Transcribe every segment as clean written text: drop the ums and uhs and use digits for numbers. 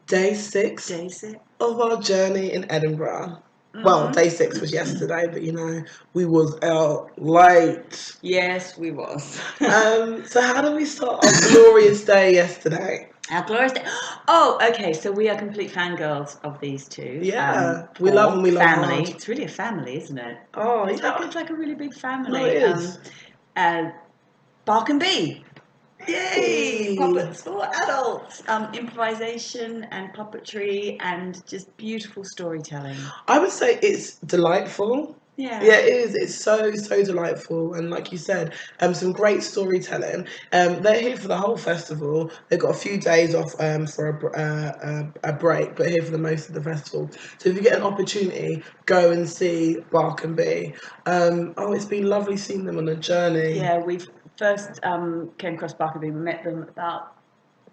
Day 6 Day 6. of our journey in Edinburgh. Mm-hmm. Well, day 6 was yesterday, but we was out late. Yes, we was. So how did we start our glorious day yesterday? Our glorious day. Oh, okay. So we are complete fangirls of these two. Yeah, we love them. We love family. hard. It's really a family, isn't it? Oh, it's yeah. like a really big family. No, it is. Bark and Bee. Yay! Puppets for adults. Improvisation and puppetry and just beautiful storytelling. I would say it's delightful. Yeah. Yeah, it is. It's so delightful, and like you said, some great storytelling. They're here for the whole festival. They've got a few days off for a break, but here for the most of the festival. So if you get an opportunity, go and see Bark and Bee. It's been lovely seeing them on a journey. Yeah, we've first came across Bark and Bee. We met them about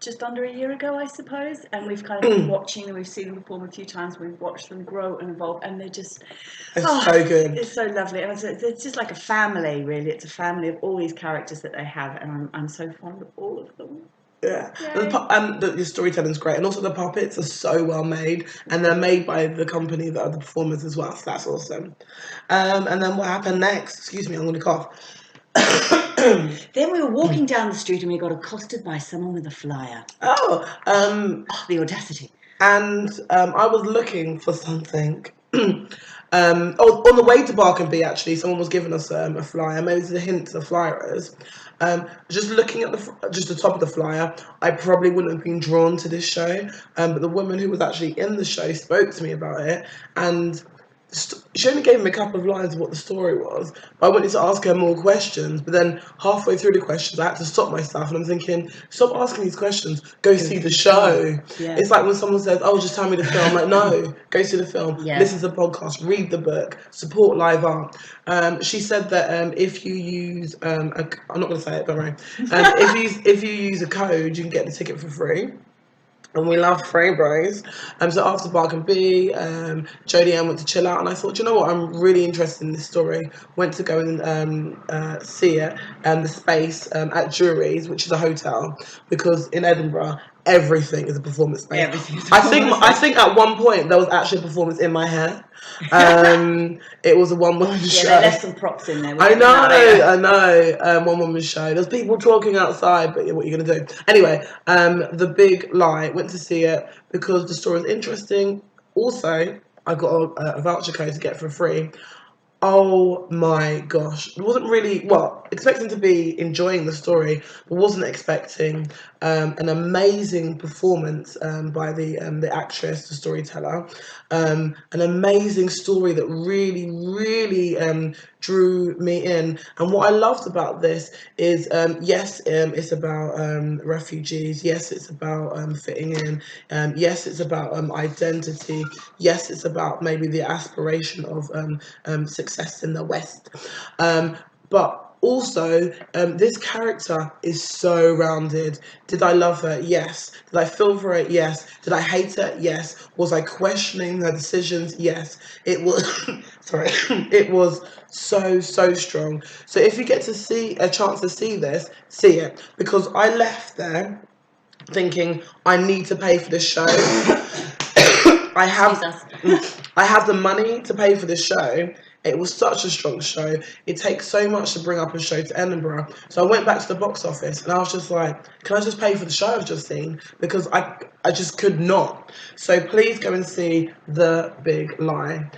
just under a year ago, I suppose, and we've kind of been watching them. We've seen them perform a few times. We've watched them grow and evolve, and they're just so good. It's so lovely, and it's just like a family, really. It's a family of all these characters that they have, and I'm so fond of all of them. Yeah, and the storytelling's great, and also the puppets are so well made, and they're made by the company that are the performers as well. So that's awesome. And then what happened next? Excuse me, I'm going to cough. Then we were walking down the street and we got accosted by someone with a flyer. The audacity. And I was looking for something. On the way to Bark and Bee, actually, someone was giving us a flyer. Maybe it's a hint to the flyers. Just looking at the top of the flyer, I probably wouldn't have been drawn to this show. But the woman who was actually in the show spoke to me about it, and she only gave me a couple of lines of what the story was, but I wanted to ask her more questions. But then halfway through the questions, I had to stop myself, and I'm thinking, stop asking these questions. Go see the show. Yeah. It's like when someone says, "Oh, just tell me the film." I'm like, no, go see the film. Yeah. Listen to the podcast. Read the book. Support live art. She said that if you use, I'm not going to say it, don't worry. If you use a code, you can get the ticket for free. And we love free bros. So after Bark and Bee, Jodie Ann went to chill out, and I thought, you know what, I'm really interested in this story. Went to go and see it, the space at Jury's, which is a hotel, because in Edinburgh everything is a performance space. I think at one point there was actually a performance in my hair. It was a one-woman show. Yeah, they left some props in there. I know. One woman show. There's people talking outside, but what are you going to do? Anyway, The Big Lie. Went to see it because the story is interesting. Also, I got a voucher code to get for free. Oh my gosh. Wasn't really, expecting to be enjoying the story, but wasn't expecting an amazing performance by the actress, the storyteller. An amazing story that really, really drew me in. And what I loved about this is, yes, it's about refugees. Yes, it's about fitting in. Yes, it's about identity. Yes, it's about maybe the aspiration of success in the West. But also, this character is so rounded. Did I love her? Yes. Did I feel for her? Yes. Did I hate her? Yes. Was I questioning her decisions? Yes. It was, sorry, it was so strong. So if you get to see a chance to see this, see it. Because I left there thinking, I need to pay for this show. I have the money to pay for this show. It was such a strong show. It takes so much to bring up a show to Edinburgh. So I went back to the box office and I was just like, can I just pay for the show I've just seen? Because I just could not. So please go and see The Big Lie.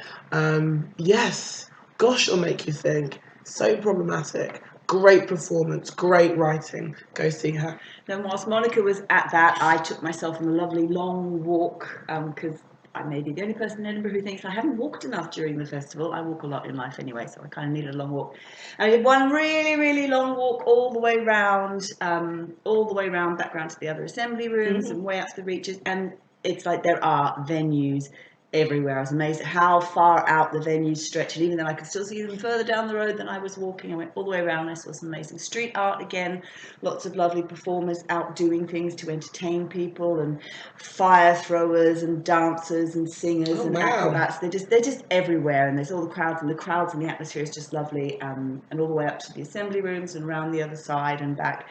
Yes, gosh, it'll make you think. So problematic. Great performance, great writing. Go see her. Then whilst Monica was at that, I took myself on a lovely long walk because I may be the only person in Edinburgh who thinks I haven't walked enough during the festival. I walk a lot in life anyway, so I kind of needed a long walk. And I did one really, really long walk all the way round, back round to the other assembly rooms and way out to the reaches. And it's like there are venues everywhere. I was amazed at how far out the venues stretched, and even then I could still see them further down the road than I was walking. I went all the way around. I saw some amazing street art again, lots of lovely performers out doing things to entertain people, and fire throwers and dancers and singers and acrobats. They're just everywhere, and there's all the crowds, and the atmosphere is just lovely, and all the way up to the assembly rooms and around the other side and back.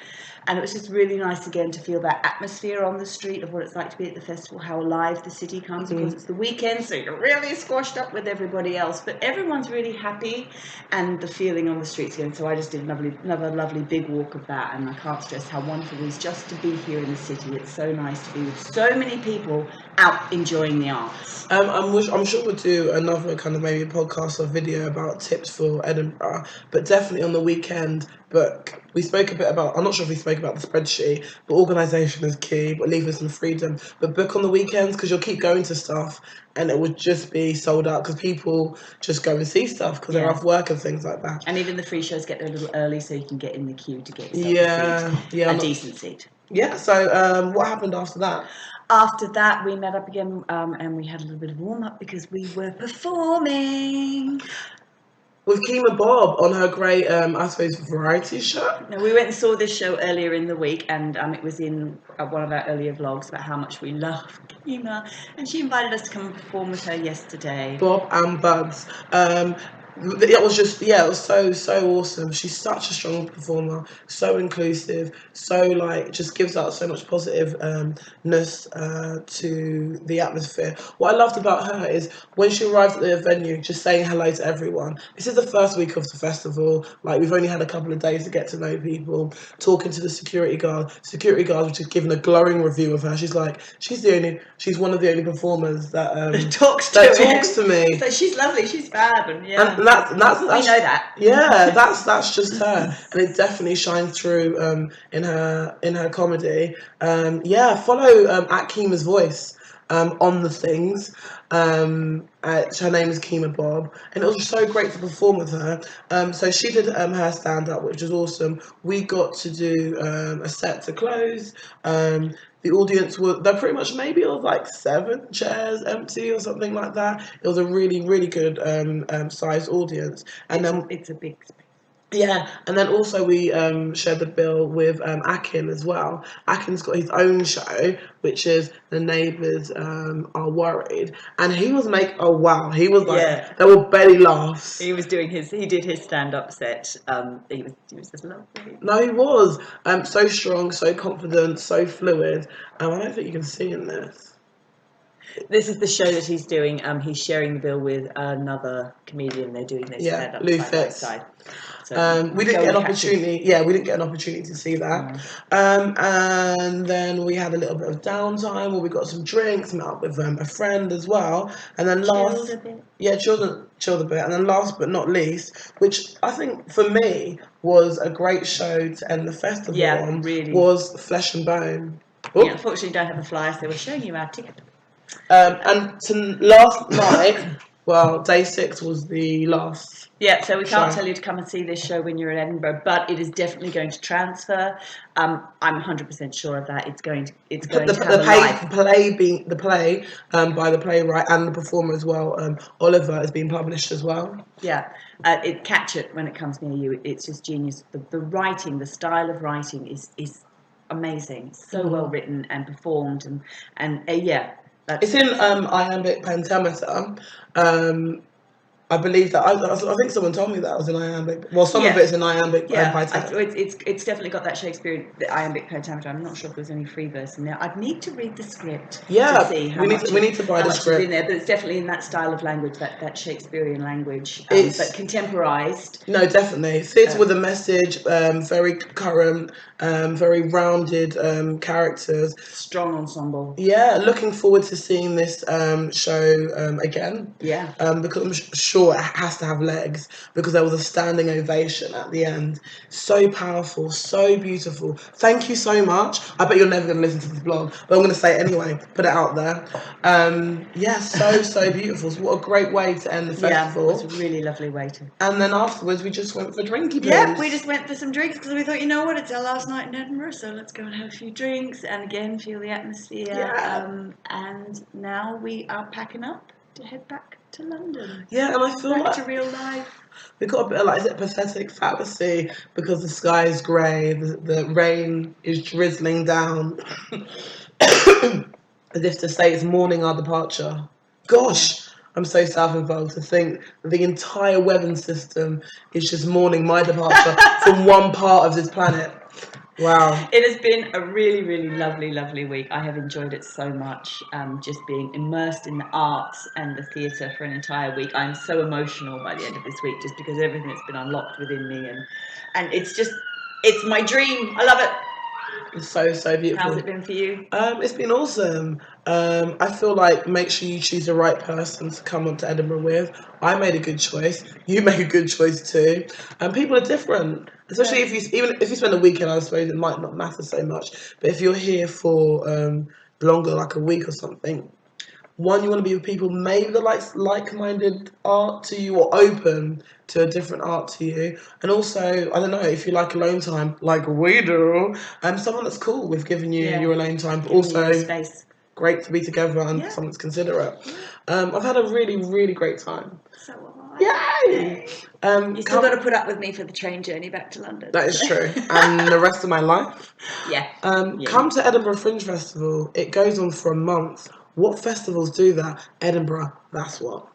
And it was just really nice again to feel that atmosphere on the street of what it's like to be at the festival, how alive the city comes. Of course, it's the weekend, so you're really squashed up with everybody else, but everyone's really happy, and the feeling on the streets again. So I just did another lovely big walk of that, and I can't stress how wonderful it is just to be here in the city. It's so nice to be with so many people out enjoying the arts. I'm sure we'll do another kind of maybe podcast or video about tips for Edinburgh, but definitely on the weekend book. We spoke a bit about, I'm not sure if we spoke about the spreadsheet, but organisation is key, but leave us some freedom. But book on the weekends, because you'll keep going to stuff and it would just be sold out because people just go and see stuff because they're off work and things like that. And even the free shows get there a little early so you can get in the queue to get yourself a decent seat. Yeah, so what happened after that? After that, we met up again and we had a little bit of warm-up because we were performing. With Kima Bob on her great, I suppose, variety show. No, we went and saw this show earlier in the week, and it was in one of our earlier vlogs about how much we love Kima, and she invited us to come and perform with her yesterday. Bob and Bugs. It was just, it was so awesome. She's such a strong performer, so inclusive, so like just gives out so much positiveness to the atmosphere. What I loved about her is when she arrived at the venue, just saying hello to everyone. This is the first week of the festival. Like, we've only had a couple of days to get to know people, talking to the security guard. Security guard was just giving a glowing review of her. She's like, she's one of the only performers that talks to me. So she's lovely, she's fab, and And that's we know that. Yeah, that's just her, and it definitely shines through in her comedy. Follow at Kima's voice on the things. Her name is Kima Bob, and it was so great to perform with her. So she did her stand up, which was awesome. We got to do a set to close. The audience they're pretty much maybe it was like 7 chairs empty or something like that. It was a really, really good sized audience. And it's a big space. Yeah, and then also we shared the bill with Akin as well. Akin's got his own show, which is The Neighbours Are Worried, and he was he was like, there were belly laughs. He did his stand-up set. He was just lovely. No, he was so strong, so confident, so fluid. I don't think you can see in this. This is the show that he's doing. He's sharing the bill with another comedian. They're doing their stand-up Lou side by Fitz. side. So we didn't get an opportunity. Yeah, we didn't get an opportunity to see that. And then we had a little bit of downtime where we got some drinks, met up with a friend as well. And then chilled a bit. And then last but not least, which I think for me was a great show to end the festival on, really, was Flesh and Bone. Yeah, unfortunately, don't have a flyer, so we're showing you our ticket. And last night, well, day 6 was the last. Yeah, so we can't tell you to come and see this show when you're in Edinburgh, but it is definitely going to transfer. I'm 100% sure of that. It's going to have the play by the playwright and the performer as well. Oliver is being published as well. Yeah, catch it when it comes near you. It's just genius. The writing, the style of writing is amazing. So well written and performed, and it's in iambic pentameter. I believe that. I think someone told me that it was in iambic. Well, some of it's in iambic pentameter. It's definitely got that Shakespearean, the iambic pentameter. I'm not sure if there's any free verse in there. I'd need to read the script to see how much we need to buy the script. Is in there, but it's definitely in that style of language, that Shakespearean language, but contemporized. No, definitely. Theatre with a message, very current, very rounded characters. Strong ensemble. Yeah, looking forward to seeing this show again. Yeah. Because I'm sure it has to have legs, because there was a standing ovation at the end. So powerful, so beautiful. Thank you so much. I bet you're never going to listen to this blog, but I'm going to say it anyway. Put it out there. So beautiful. So what a great way to end the festival. Yeah, it's a really lovely way to. And then afterwards we just went for drinky blues. Yeah, we just went for some drinks because we thought, you know what, it's our last night in Edinburgh, so let's go and have a few drinks and again feel the atmosphere. Yeah. And now we are packing up. to head back to London. Yeah, and I feel Back like to real life. we got a bit of like, is it pathetic fallacy because the sky is grey, the rain is drizzling down, as if to say it's mourning our departure. Gosh, I'm so self-involved to think that the entire weather system is just mourning my departure from one part of this planet. Wow. It has been a really, really lovely, lovely week. I have enjoyed it so much. Just being immersed in the arts and the theatre for an entire week. I'm so emotional by the end of this week, just because everything that's been unlocked within me, and it's my dream. I love it. It's so, so beautiful. How's it been for you? It's been awesome. I feel like make sure you choose the right person to come up to Edinburgh with. I made a good choice. You make a good choice too. And people are different. Especially if you spend a weekend, I suppose it might not matter so much. But if you're here for longer, like a week or something, one, you want to be with people maybe that likes like-minded art to you or open to a different art to you. And also, I don't know, if you like alone time, like we do, someone that's cool with giving you your alone time, but Giving you your also space. great to be together and someone that's considerate. I've had a really, really great time. So have I. Yay! You still got to put up with me for the train journey back to London. That is true. And the rest of my life. Yeah. Come to Edinburgh Fringe Festival. It goes on for a month. What festivals do that? Edinburgh, that's what.